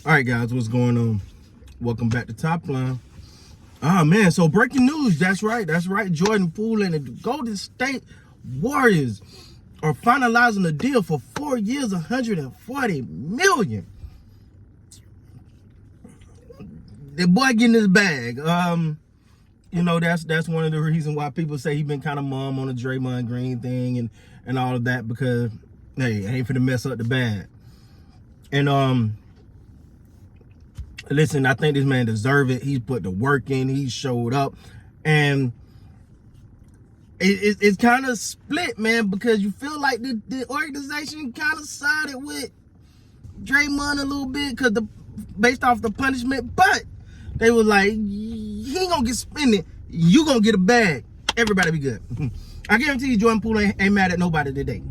All right, guys, what's going on? Welcome back to Top Line. Oh, man, so breaking news. That's right. Jordan Poole and the Golden State Warriors are finalizing a deal for 4 years, $140 million. The boy getting his bag. You know, that's one of the reasons why people say he been kind of mum on the Draymond Green thing and all of that, because, hey, I ain't finna mess up the bag. And, listen, I think this man deserves it. He's put the work in. He showed up. And it's kind of split, man, because you feel like the organization kind of sided with Draymond a little bit based off the punishment. But they were like, he ain't going to get suspended. You going to get a bag. Everybody be good. I guarantee you Jordan Poole ain't mad at nobody today.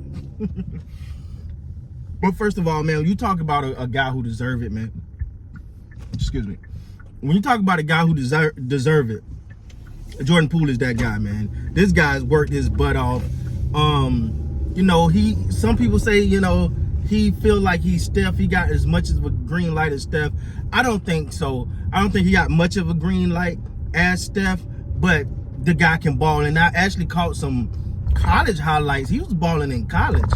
But first of all, man, when you talk about a guy who deserves it, man. Excuse me. When you talk about a guy who deserve it, Jordan Poole is that guy, man. This guy's worked his butt off. You know, some people say, you know, he feel like he's Steph. He got as much of a green light as Steph. I don't think so. I don't think he got much of a green light as Steph, but the guy can ball. And I actually caught some college highlights. He was balling in college.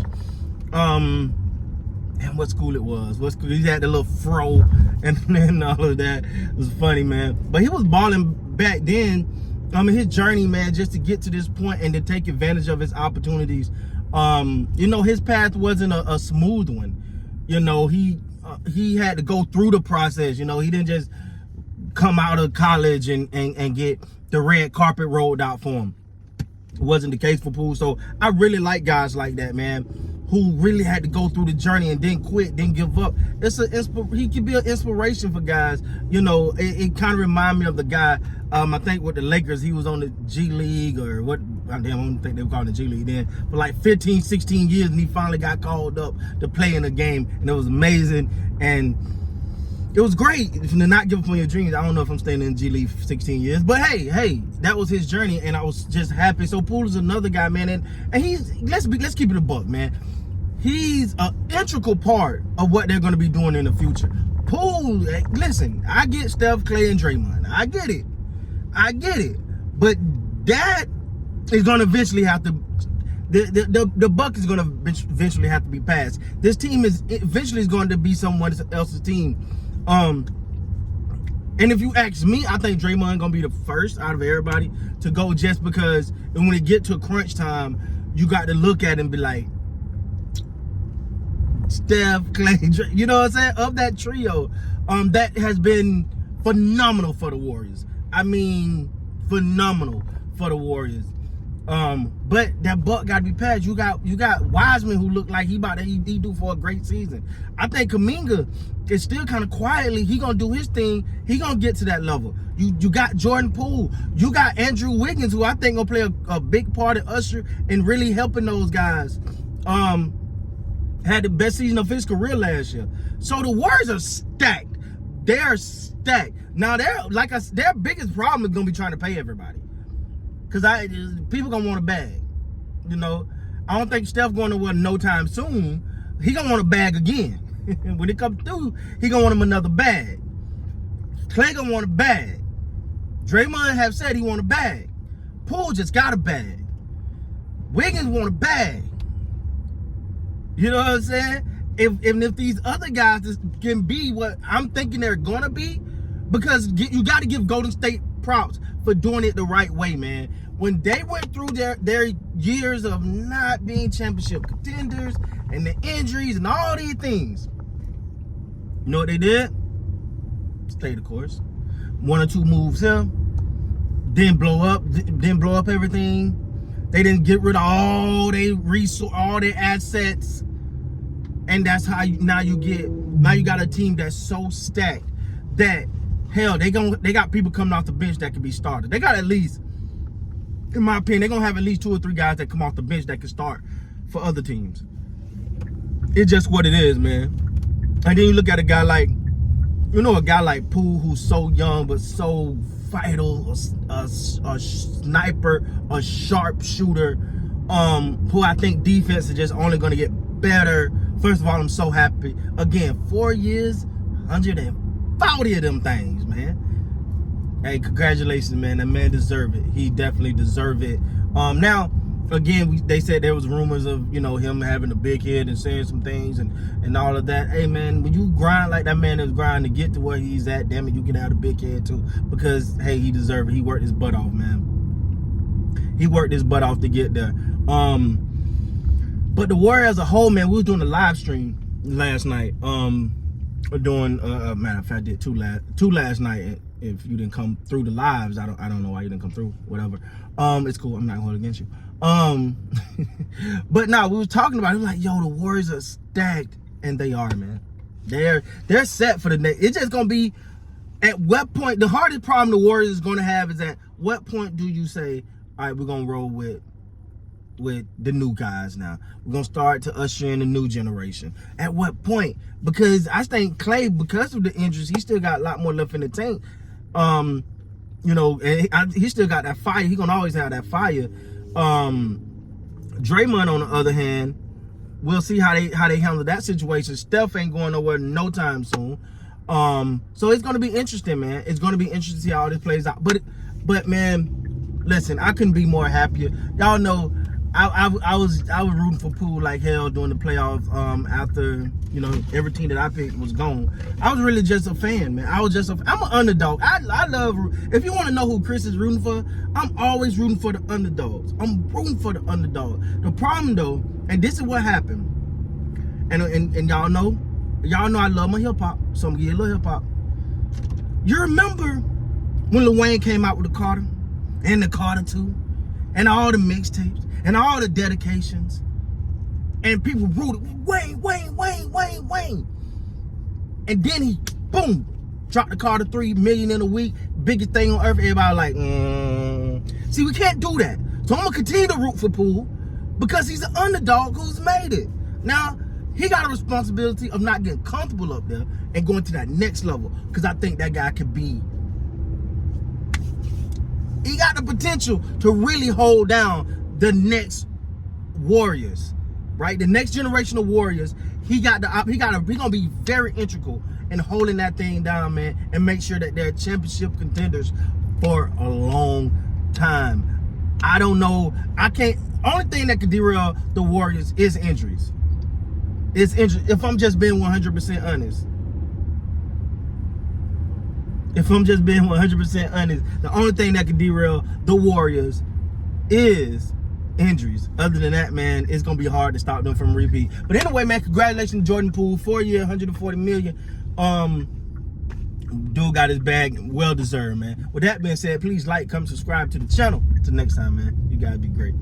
And what school it was. What school? He had the little fro and all of that. It was funny, man. But he was balling back then. His journey, man, just to get to this point and to take advantage of his opportunities. You know, his path wasn't a smooth one. You know, he had to go through the process. You know, he didn't just come out of college and get the red carpet rolled out for him. It wasn't the case for Poole. So I really like guys like that, man, who really had to go through the journey and didn't quit, didn't give up. He could be an inspiration for guys. You know, it kind of reminds me of the guy, I think with the Lakers, he was on the G League or what, I don't think they were calling the G League then, for like 15, 16 years, and he finally got called up to play in a game, and it was amazing, and it was great to not give up on your dreams. I don't know if I'm staying in G League for 16 years, but hey, that was his journey, and I was just happy. So Poole is another guy, man, and he's, let's keep it a buck, man. He's an integral part of what they're going to be doing in the future. Poole, listen, I get Steph, Clay, and Draymond. I get it. But that is going to eventually have to, the buck is going to eventually have to be passed. This team is eventually going to be someone else's team. And if you ask me, I think Draymond going to be the first out of everybody to go, just because when it get to crunch time, you got to look at it and be like, Steph, Clay, you know what I'm saying? Of that trio, that has been phenomenal for the Warriors. I mean, phenomenal for the Warriors. But that buck got to be passed. You got Wiseman, who looked like he do for a great season. I think Kuminga is still kind of quietly. He gonna do his thing. He gonna get to that level. You got Jordan Poole. You got Andrew Wiggins, who I think gonna play a big part of Usher and really helping those guys. Had the best season of his career last year. So the Warriors are stacked. They are stacked. Now their biggest problem is gonna be trying to pay everybody, because people gonna want a bag. You know, I don't think Steph going to win no time soon. He gonna want a bag again. When it comes through, he gonna want him another bag. Clay gonna want a bag. Draymond have said he want a bag. Poole just got a bag. Wiggins want a bag. You know what I'm saying? If these other guys can be what I'm thinking they're gonna be, because you got to give Golden State props for doing it the right way, man. When they went through their years of not being championship contenders and the injuries and all these things, you know what they did? Stay the course. 1 or 2 moves here, didn't blow up everything. They didn't get rid of all their resources, all their assets, and that's how now you got a team that's so stacked that hell they got people coming off the bench that can be started. They got at least, in my opinion, they're gonna have at least 2 or 3 guys that come off the bench that can start for other teams. It's just what it is, man. And then you look at a guy like Poole, who's so young but so vital, a sniper, a sharpshooter, who I think defense is just only going to get better. First of all, I'm so happy. Again, 4 years, 140 of them things, man. Hey, congratulations, man. That man deserve it. He definitely deserve it. Now, again, they said there was rumors of, him having a big head and saying some things and all of that. Hey, man, when you grind like that man is grinding to get to where he's at, damn it, you can have a big head too. Because, hey, he deserve it. He worked his butt off, man. He worked his butt off to get there. But the Warrior as a whole, man, we was doing a live stream last night. Doing matter of fact, I did two last night. If you didn't come through the lives, I don't know why you didn't come through. Whatever. It's cool. I'm not holding against you. But now we was talking about it. Like, yo, the Warriors are stacked, and they are, man. They're set for the next. It's just gonna be at what point. The hardest problem the Warriors is gonna have is at what point do you say, all right, we're gonna roll with the new guys now. We're going to start to usher in a new generation. At what point? Because I think Clay, because of the injuries, he still got a lot more left in the tank. And he still got that fire. He going to always have that fire. Draymond, on the other hand, we'll see how they handle that situation. Steph ain't going nowhere no time soon. So it's going to be interesting, man. It's going to be interesting to see how this plays out. But man, listen, I couldn't be more happier. Y'all know, I was rooting for Poole like hell during the playoffs. After every team that I picked was gone, I was really just a fan, man. I'm an underdog. I love. If you want to know who Chris is rooting for, I'm always rooting for the underdogs. I'm rooting for the underdog. The problem though, and this is what happened, and y'all know I love my hip hop, so I'm gonna give you a little hip hop. You remember when Lil Wayne came out with the Carter and the Carter 2 and all the mixtapes and all the dedications, and people rooted Wayne. And then he, boom, dropped the Carter 3 million in a week, biggest thing on earth. Everybody like, See, we can't do that. So I'm gonna continue to root for Poole because he's an underdog who's made it. Now, he got a responsibility of not getting comfortable up there and going to that next level, because I think that guy could be, he got the potential to really hold down the next Warriors, right? The next generation of Warriors. He gonna be very integral in holding that thing down, man, and make sure that they're championship contenders for a long time. I don't know. Only thing that could derail the Warriors is injuries. It's injuries. If I'm just being 100% honest. The only thing that could derail the Warriors is injuries. Other than that, man, it's gonna be hard to stop them from repeat. But anyway, man, congratulations to Jordan Poole, 4-year, $140 million. Dude got his bag, well deserved, man. With that being said, please like, comment, subscribe to the channel. Till next time, man, you guys be great.